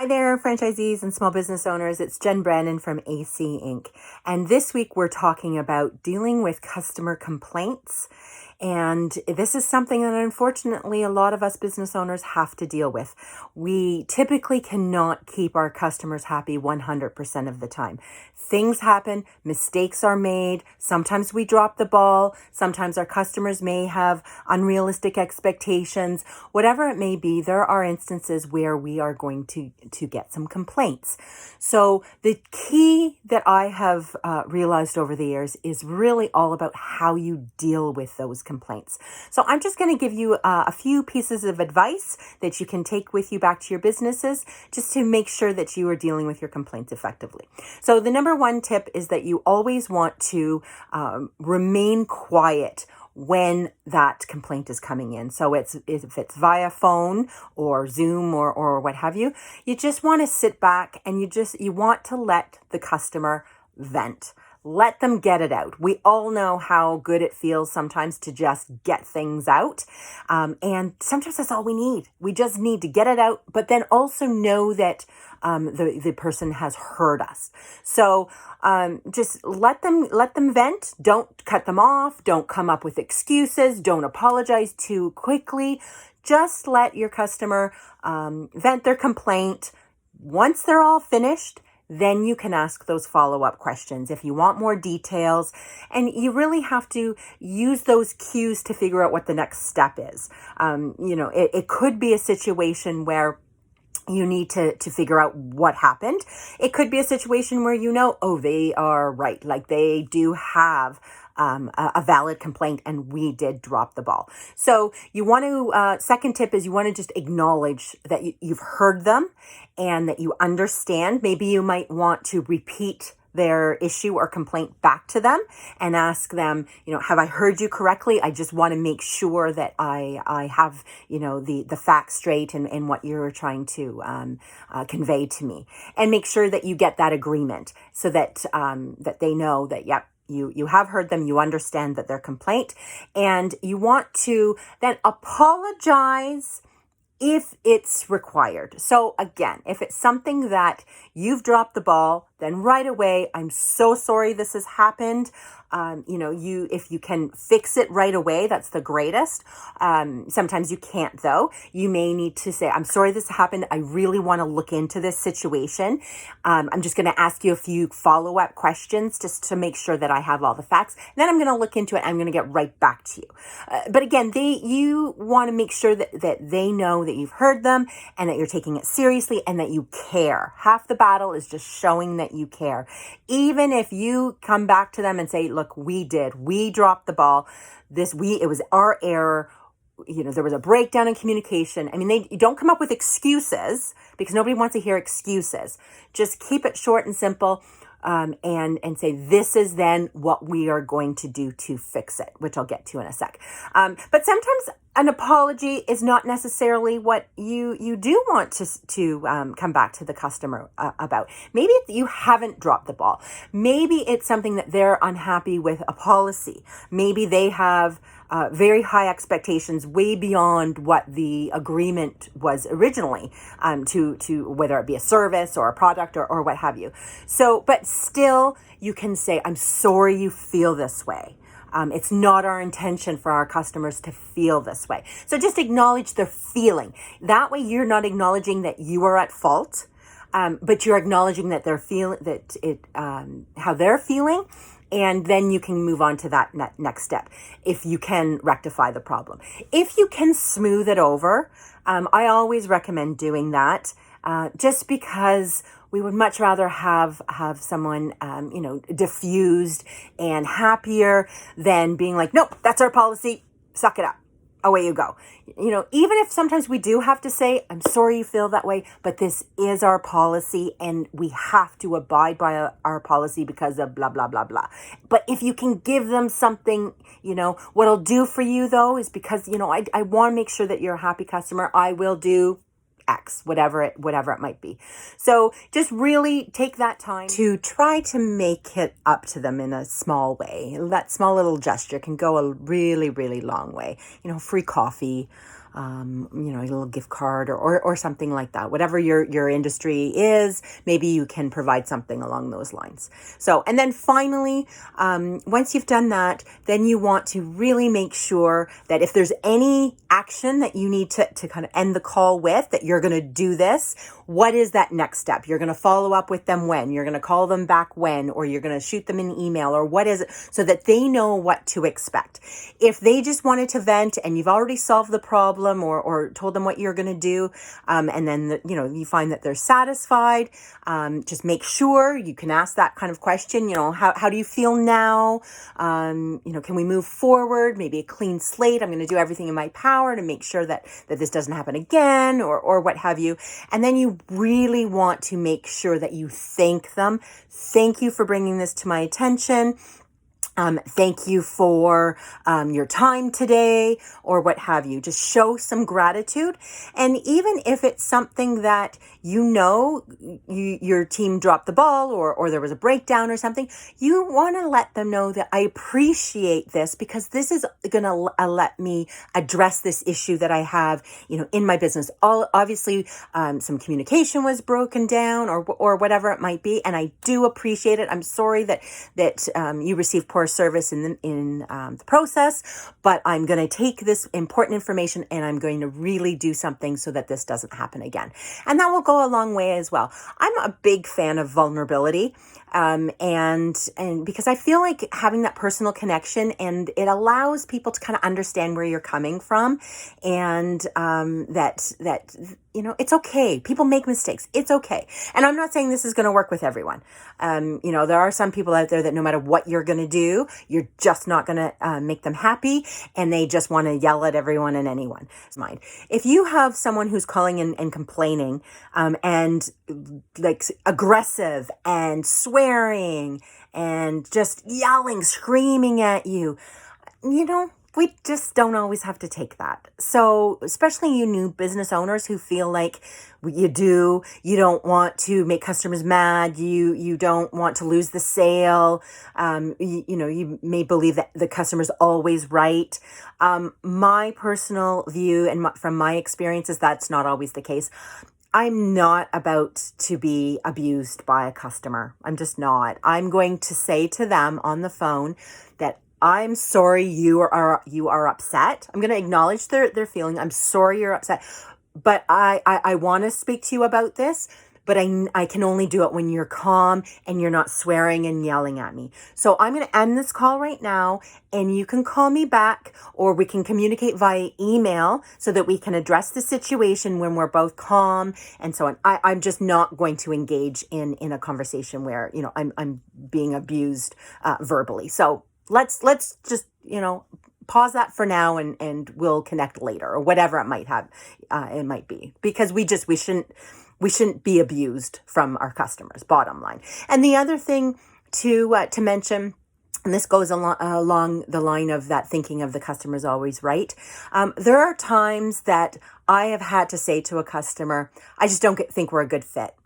Hi there, franchisees and small business owners. It's Jen Brannon from AC Inc. And this week we're talking about dealing with customer complaints. And this is something that unfortunately a lot of us business owners have to deal with. We typically cannot keep our customers happy 100% of the time. Things happen, mistakes are made, sometimes we drop the ball, sometimes our customers may have unrealistic expectations. Whatever it may be, there are instances where we are going to get some complaints. So the key that I have realized over the years is really all about how you deal with those complaints. So I'm just going to give you a few pieces of advice that you can take with you back to your businesses just to make sure that you are dealing with your complaints effectively. So the number one tip is that you always want to remain quiet when that complaint is coming in. So if it's via phone or Zoom or what have you, you just want to sit back and you want to let the customer vent. Let them get it out. We all know how good it feels sometimes to just get things out. And sometimes that's all we need. We just need to get it out, but then also know that the person has heard us. So just let them vent. Don't cut them off. Don't come up with excuses. Don't apologize too quickly. Just let your customer vent their complaint. Once they're all finished, then you can ask those follow-up questions if you want more details. And you really have to use those cues to figure out what the next step is. It could be a situation where you need to figure out what happened. It could be a situation where they are right. Like they do have a valid complaint and we did drop the ball. So you want to, second tip is you want to just acknowledge that you've heard them and that you understand. Maybe you might want to repeat their issue or complaint back to them and ask them, have I heard you correctly? I just want to make sure that I have, the facts straight and what you're trying to convey to me, and make sure that you get that agreement so that that they know that, yep, you have heard them, you understand that their complaint, and you want to then apologize if it's required. So again, if it's something that you've dropped the ball, then right away, I'm so sorry this has happened. If you can fix it right away, that's the greatest. Sometimes you can't though. You may need to say, I'm sorry this happened. I really want to look into this situation. I'm just going to ask you a few follow-up questions just to make sure that I have all the facts. Then I'm going to look into it. I'm going to get right back to you. But again, you want to make sure that they know that you've heard them and that you're taking it seriously and that you care. Half the battle is just showing that you care. Even if you come back to them and say, look, we dropped the ball. It was our error. There was a breakdown in communication. I mean, you don't come up with excuses because nobody wants to hear excuses. Just keep it short and simple. And say, this is then what we are going to do to fix it, which I'll get to in a sec. But sometimes an apology is not necessarily what you do want to come back to the customer about. Maybe you haven't dropped the ball. Maybe it's something that they're unhappy with a policy. Maybe they have very high expectations, way beyond what the agreement was originally, to whether it be a service or a product or what have you. So, but still, you can say, I'm sorry you feel this way. It's not our intention for our customers to feel this way. So just acknowledge their feeling. That way, you're not acknowledging that you are at fault, but you're acknowledging that how they're feeling. And then you can move on to that next step if you can rectify the problem. If you can smooth it over, I always recommend doing that just because we would much rather have someone, diffused and happier than being like, nope, that's our policy, suck it up. Away you go. Even if sometimes we do have to say, I'm sorry you feel that way, but this is our policy and we have to abide by our policy because of blah, blah, blah, blah. But if you can give them something, what I'll do for you though is because, I want to make sure that you're a happy customer. I will do X, whatever it might be. So just really take that time to try to make it up to them in a small way. That small little gesture can go a really, really long way. Free coffee, a little gift card or something like that. Whatever your industry is, maybe you can provide something along those lines. So, and then finally, once you've done that, then you want to really make sure that if there's any action that you need to kind of end the call with, that you're going to do this, what is that next step? You're going to follow up with them when, you're going to call them back when, or you're going to shoot them an email, or what is it, so that they know what to expect. If they just wanted to vent and you've already solved the problem or told them what you're going to do, and then, you find that they're satisfied, just make sure you can ask that kind of question, how do you feel now? Can we move forward? Maybe a clean slate. I'm going to do everything in my power to make sure that this doesn't happen again, or what have you. And then you really want to make sure that you thank them. Thank you for bringing this to my attention. Thank you for your time today, or what have you. Just show some gratitude. And even if it's something that your team dropped the ball, or there was a breakdown or something, you want to let them know that I appreciate this, because this is going to let me address this issue that I have, in my business. Obviously, some communication was broken down, or whatever it might be, and I do appreciate it. I'm sorry that you received poor service in the process, but I'm going to take this important information and I'm going to really do something so that this doesn't happen again. And that will go a long way as well. I'm a big fan of vulnerability. And because I feel like having that personal connection, and it allows people to kind of understand where you're coming from, and that it's okay. People make mistakes. It's okay. And I'm not saying this is going to work with everyone. There are some people out there that no matter what you're going to do, you're just not going to make them happy, and they just want to yell at everyone and anyone. Mind. If you have someone who's calling in and complaining, and like aggressive and swearing and just yelling, screaming at you, we just don't always have to take that. So especially you new business owners who feel like you don't want to make customers mad. You don't want to lose the sale. You may believe that the customer's always right. My personal view and from my experiences, that's not always the case. I'm not about to be abused by a customer. I'm just not. I'm going to say to them on the phone that I'm sorry you are upset. I'm going to acknowledge their feeling. I'm sorry you're upset, but I want to speak to you about this, but I can only do it when you're calm and you're not swearing and yelling at me. So I'm going to end this call right now, and you can call me back, or we can communicate via email so that we can address the situation when we're both calm and so on. I'm just not going to engage in a conversation where, I'm being abused verbally. So let's just, pause that for now, and we'll connect later, or whatever it might be, because we shouldn't be abused from our customers, bottom line. And the other thing to mention, and this goes along the line of that thinking of the customer's always right. There are times that I have had to say to a customer, I just don't think we're a good fit.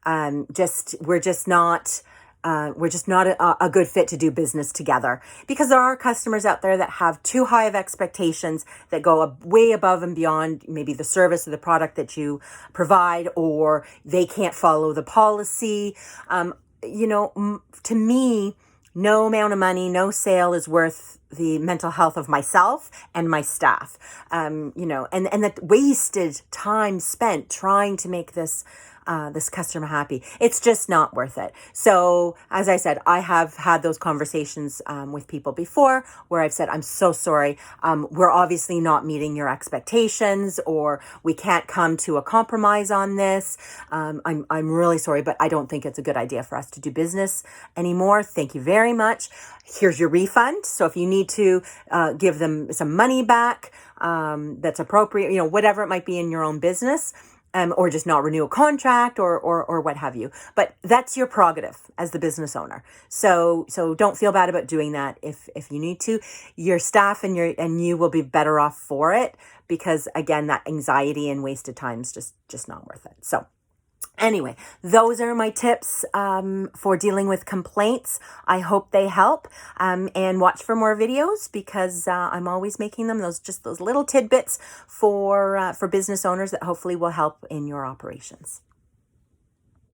We're just not a good fit to do business together, because there are customers out there that have too high of expectations that go way above and beyond maybe the service or the product that you provide, or they can't follow the policy. To me, no amount of money, no sale is worth the mental health of myself and my staff. And that wasted time spent trying to make this customer happy. It's just not worth it. So as I said, I have had those conversations with people before where I've said, I'm so sorry. We're obviously not meeting your expectations, or we can't come to a compromise on this. I'm really sorry, but I don't think it's a good idea for us to do business anymore. Thank you very much. Here's your refund. So if you need to give them some money back, that's appropriate, whatever it might be in your own business, or just not renew a contract, or what have you. But that's your prerogative as the business owner. So don't feel bad about doing that. If you need to, your staff and you will be better off for it, because again, that anxiety and wasted time is just not worth it. So Anyway, those are my tips for dealing with complaints. I hope they help, and watch for more videos because I'm always making them. Those little tidbits for business owners that hopefully will help in your operations.